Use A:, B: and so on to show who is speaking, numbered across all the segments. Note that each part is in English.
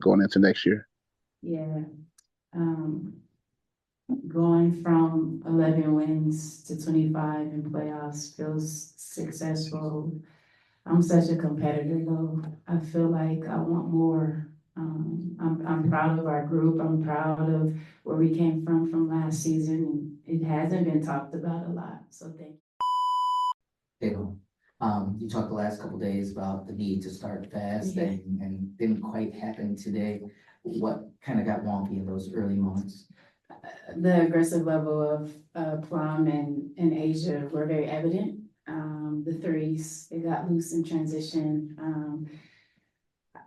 A: going into next year?
B: Yeah. Going from 11 wins to 25 in playoffs feels successful. I'm such a competitor though. I feel like I want more. I'm proud of our group. I'm proud of where we came from last season. And it hasn't been talked about a lot. So thank you.
C: Big one. You talked the last couple days about the need to start fast and didn't quite happen today. What kind of got wonky in those early moments?
B: The aggressive level of Plum and Asia were very evident. The threes, they got loose in transition.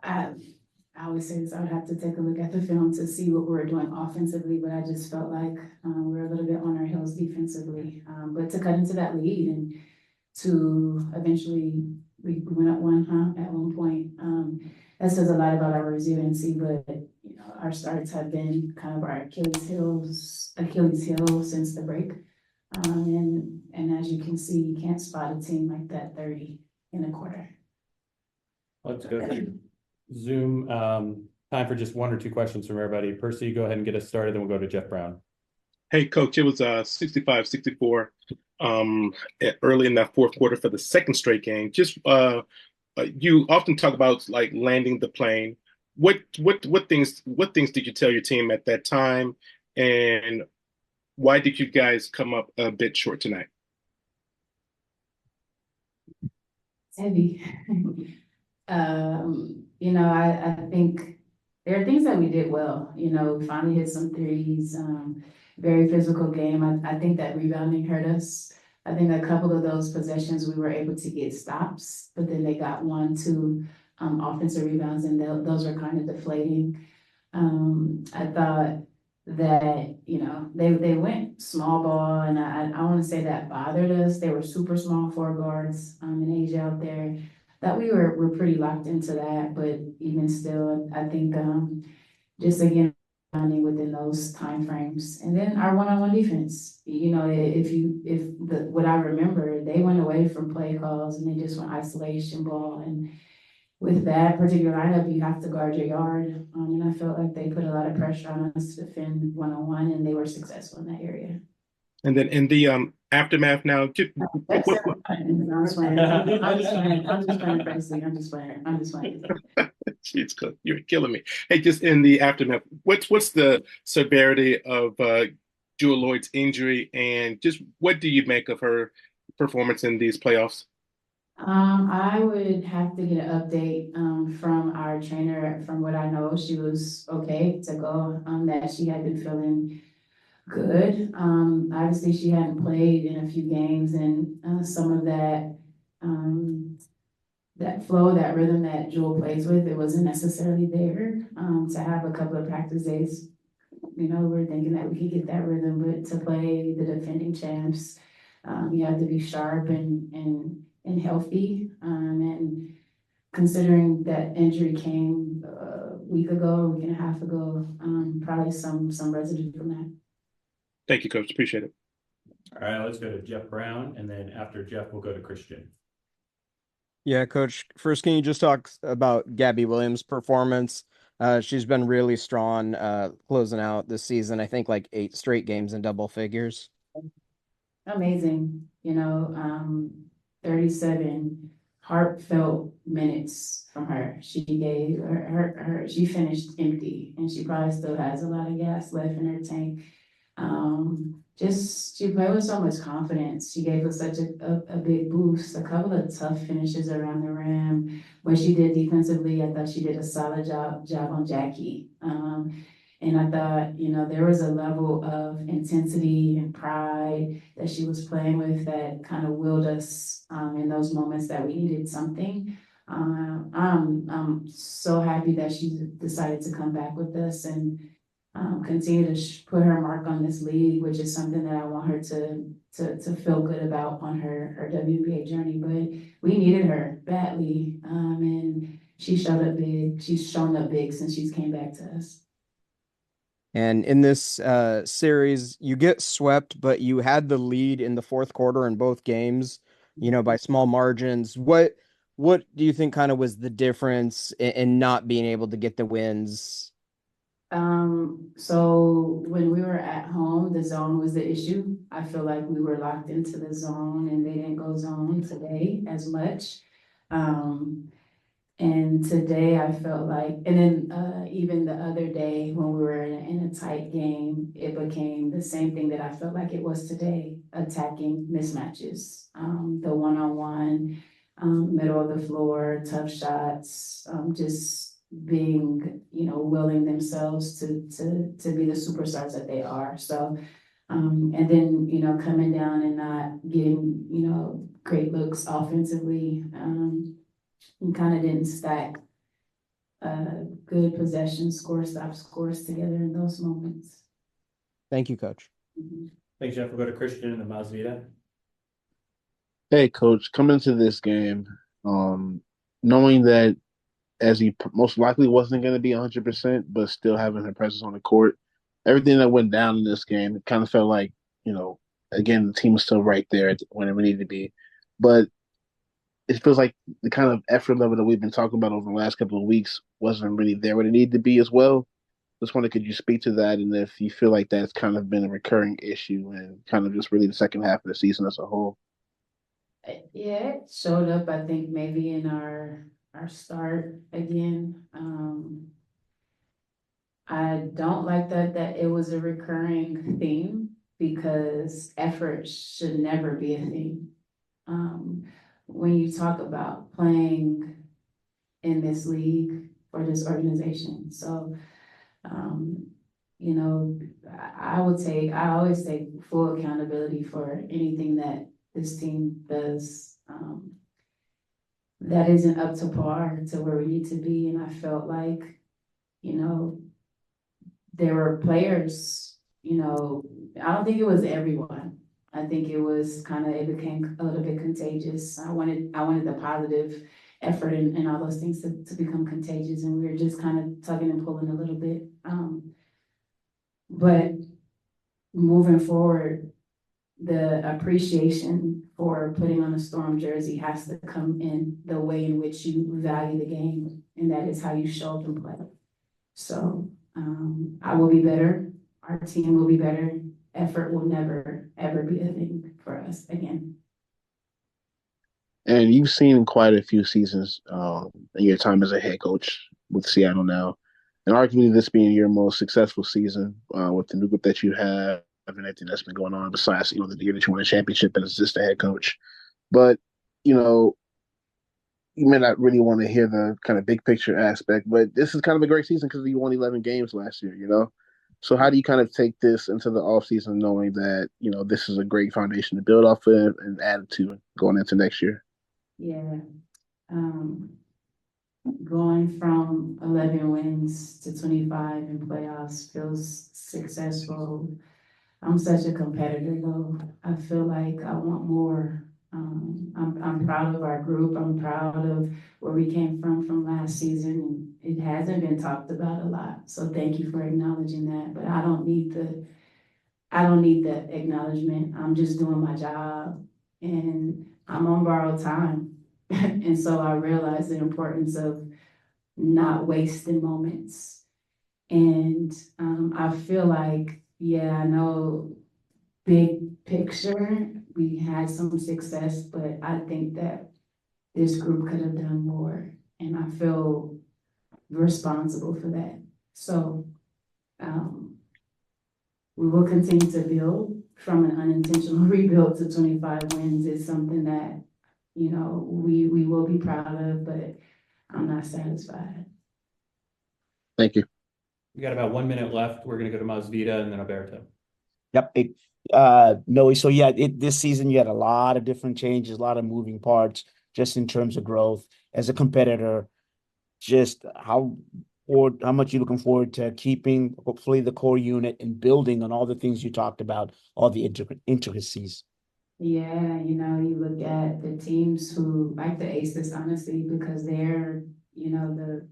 B: I always say this, I would have to take a look at the film to see what we're doing offensively, but I just felt like we're a little bit on our heels defensively. But to cut into that lead and to eventually, we went up one, at one point. That says a lot about our resiliency, but you know, our starts have been kind of our Achilles heel since the break. And as you can see, you can't spot a team like that 30 in a quarter.
D: Let's go through Zoom. Time for just one or two questions from everybody. Percy, go ahead and get us started, then we'll go to Jeff Brown.
A: Hey, Coach, it was 65-64 early in that fourth quarter for the second straight game. Just you often talk about like landing the plane. What things did you tell your team at that time, and why did you guys come up a bit short tonight?
B: It's heavy. You know, I think there are things that we did well. You know, we finally hit some threes. Very physical game. I think that rebounding hurt us. I think a couple of those possessions we were able to get stops, but then they got 1, 2 offensive rebounds, and those were kind of deflating. I thought that, you know, they went small ball, and I want to say that bothered us. They were super small four guards in Asia out there. That we're pretty locked into that, but even still, I think just again within those time frames, and then our one-on-one defense. You know, what I remember, they went away from play calls and they just went isolation ball, and with that particular lineup, you have to guard your yard. And I felt like they put a lot of pressure on us to defend one-on-one, and they were successful in that area.
A: And then in the aftermath now,
B: I'm just playing.
A: Jeez, you're killing me. Hey, just in the aftermath, what's the severity of Jewel Lloyd's injury, and just what do you make of her performance in these playoffs?
B: I would have to get an update from our trainer. From what I know, she was okay to go. That she had been feeling good. Obviously, she hadn't played in a few games, and some of that that flow, that rhythm that Jewel plays with, it wasn't necessarily there. To have a couple of practice days, you know, we're thinking that we could get that rhythm, but to play the defending champs, you have to be sharp and healthy. And considering that injury came a week and a half ago, probably some residue from that.
A: Thank you, Coach. Appreciate it.
D: All right, let's go to Jeff Brown, and then after Jeff, we'll go to Christian.
E: Yeah, Coach. First, can you just talk about Gabby Williams' performance? She's been really strong closing out this season. I think like 8 straight games in double figures.
B: Amazing. You know, 37 heartfelt minutes from her. She gave she finished empty, and she probably still has a lot of gas left in her tank. She played with so much confidence. She gave us such a big boost. A couple of tough finishes around the rim. What she did defensively, I thought she did a solid job on Jackie. And I thought, you know, there was a level of intensity and pride that she was playing with that kind of willed us in those moments that we needed something. I'm so happy that she decided to come back with us and continue to put her mark on this league, which is something that I want her to feel good about on her WNBA journey. But we needed her badly, and she showed up big. She's shown up big since she's came back to us.
E: And in this series, you get swept, but you had the lead in the fourth quarter in both games, you know, by small margins. What what do you think kind of was the difference in not being able to get the wins?
B: So when we were at home, the zone was the issue. I feel like we were locked into the zone and they didn't go zone today as much. And today I felt like, and then even the other day when we were in a tight game, it became the same thing that I felt like it was today, attacking mismatches. The one-on-one, middle of the floor, tough shots, just being, willing themselves to be the superstars that they are. So, and then, coming down and not getting, great looks offensively, and kind of didn't stack good possession, score, stop, scores together in those moments.
E: Thank you, Coach.
B: Mhm.
D: Thanks, Jeff. We'll go to Christian and then Masvidal.
F: Hey, coach, coming into this game, knowing that as he most likely wasn't going to be 100%, but still having her presence on the court, everything that went down in this game, it kind of felt like, again, the team was still right there when it needed to be. But it feels like the kind of effort level that we've been talking about over the last couple of weeks wasn't really there when it needed to be as well. Just wonder, could you speak to that, and if you feel like that's kind of been a recurring issue and kind of just really the second half of the season as a whole?
B: Yeah, it showed up, I think, maybe in our start again. I don't like that it was a recurring theme because effort should never be a theme. When you talk about playing in this league or this organization. So, I always take full accountability for anything that this team does, that isn't up to par to where we need to be. And I felt like, there were players, I don't think it was everyone. I think it became a little bit contagious. I wanted the positive effort and all those things to become contagious, and we were just kind of tugging and pulling a little bit. But moving forward, the appreciation for putting on a Storm jersey has to come in the way in which you value the game, and that is how you show up and play. So I will be better. Our team will be better. Effort will never, ever be a thing for us again.
F: And you've seen quite a few seasons in your time as a head coach with Seattle now, and arguably this being your most successful season with the new group that you have and everything that's been going on. Besides, the year that you won a championship as assistant head coach, but you know, you may not really want to hear the kind of big picture aspect, but this is kind of a great season because you won 11 games last year. So how do you kind of take this into the offseason knowing that this is a great foundation to build off of and add to going into next year?
B: Yeah. Going from 11 wins to 25 in playoffs feels successful. I'm such a competitor though. I feel like I want more. I'm proud of our group. I'm proud of where we came from last season. And it hasn't been talked about a lot. So thank you for acknowledging that. But I don't need the acknowledgement. I'm just doing my job and I'm on borrowed time. And so I realize the importance of not wasting moments. And I feel like, yeah, I know big picture, we had some success, but I think that this group could have done more. And I feel responsible for that. So we will continue to build from an unintentional rebuild to 25 wins is something that, we will be proud of, but I'm not satisfied.
F: Thank you.
D: We got about 1 minute left. We're going to go to Masvidal and then Alberto.
G: Yep. No, so yeah, this season you had a lot of different changes, a lot of moving parts, just in terms of growth as a competitor. Just how much you looking forward to keeping hopefully the core unit and building on all the things you talked about, all the intricacies.
B: Yeah, you look at the teams who like to ace this honestly because they're the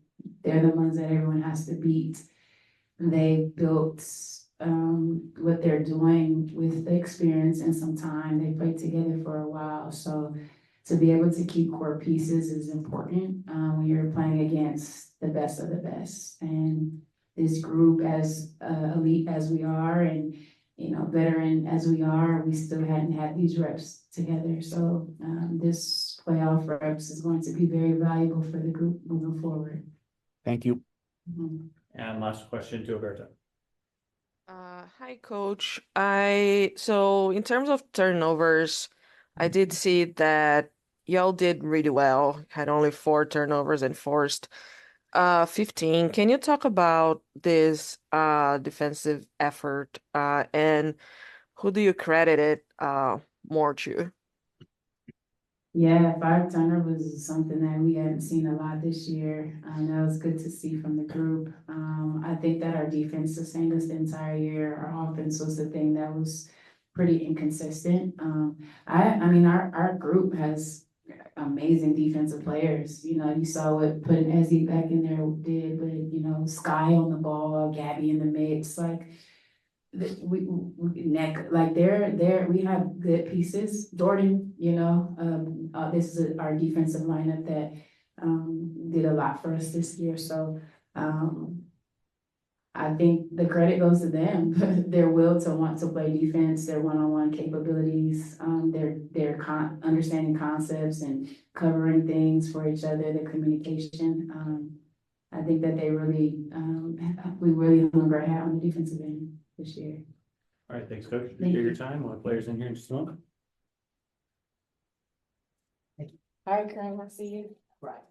B: ones that everyone has to beat. They built what they're doing with the experience and some time. They played together for a while. So to be able to keep core pieces is important when you're playing against the best of the best. And this group, as elite as we are, and veteran as we are, we still hadn't had these reps together. So this playoff reps is going to be very valuable for the group moving forward.
G: Thank you.
B: Mhm.
D: And last question to Alberta.
H: Hi, Coach. So in terms of turnovers, I did see that y'all did really well. Had only 4 turnovers and forced 15. Can you talk about this defensive effort and who do you credit it more to?
B: Yeah, 5 turnovers is something that we hadn't seen a lot this year. That was good to see from the group. I think that our defense sustained us the entire year. Our offense was the thing that was pretty inconsistent. I mean, our group has amazing defensive players. You saw what putting Ezzy back in there did, but Sky on the ball, Gabby in the mix, like we have good pieces. Jordan, this is our defensive lineup that did a lot for us this year. So I think the credit goes to them, their will to want to play defense, their one-on-one capabilities, their understanding concepts and covering things for each other, their communication. I think that we really hung our hat on the defensive end this year.
D: All right, thanks, Coach.
B: Thank
D: Appreciate your
B: you.
D: time. We'll have players in here in just a moment.
B: All right, Karen, I'll see you.
C: Right.